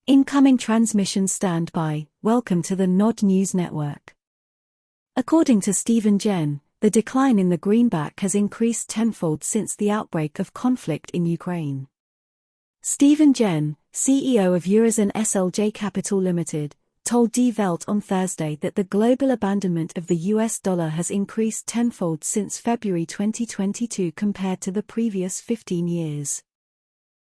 Incoming transmission standby. Welcome to the Nod News Network. According to Stephen Jen, the decline in the greenback has increased tenfold since the outbreak of conflict in Ukraine. Stephen Jen, CEO of Eurozone SLJ Capital Limited, told Die Welt on Thursday that the global abandonment of the US dollar has increased tenfold since February 2022 compared to the previous 15 years.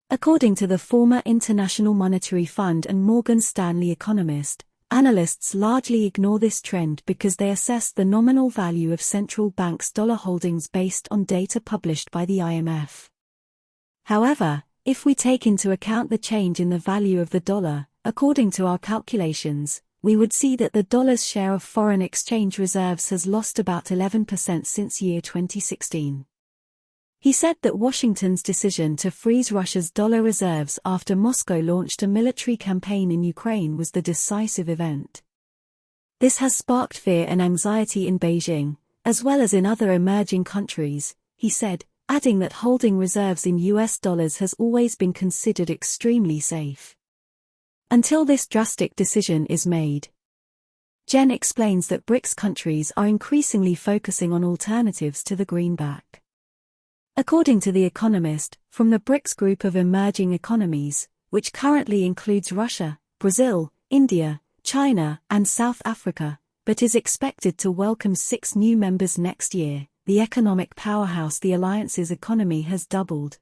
According to the former International Monetary Fund and Morgan Stanley economist, analysts largely ignore this trend because they assess the nominal value of central banks' dollar holdings based on data published by the IMF. However, if we take into account the change in the value of the dollar, according to our calculations, we would see that the dollar's share of foreign exchange reserves has lost about 11% since year 2016. He said that Washington's decision to freeze Russia's dollar reserves after Moscow launched a military campaign in Ukraine was the decisive event. This has sparked fear and anxiety in Beijing, as well as in other emerging countries, he said, adding that holding reserves in US dollars has always been considered extremely safe. Until this drastic decision is made. Jen explains that BRICS countries are increasingly focusing on alternatives to the greenback. According to The Economist, from the BRICS group of emerging economies, which currently includes Russia, Brazil, India, China, and South Africa, but is expected to welcome 6 new members next year, the economic powerhouse the alliance's economy has doubled.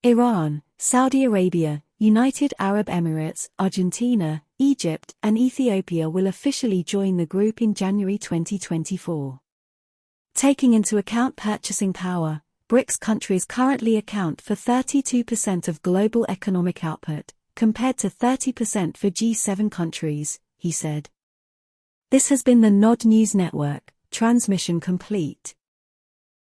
Iran, Saudi Arabia, United Arab Emirates, Argentina, Egypt, and Ethiopia will officially join the group in January 2024. Taking into account purchasing power, BRICS countries currently account for 32% of global economic output, compared to 30% for G7 countries, he said. This has been the Nod News Network, transmission complete.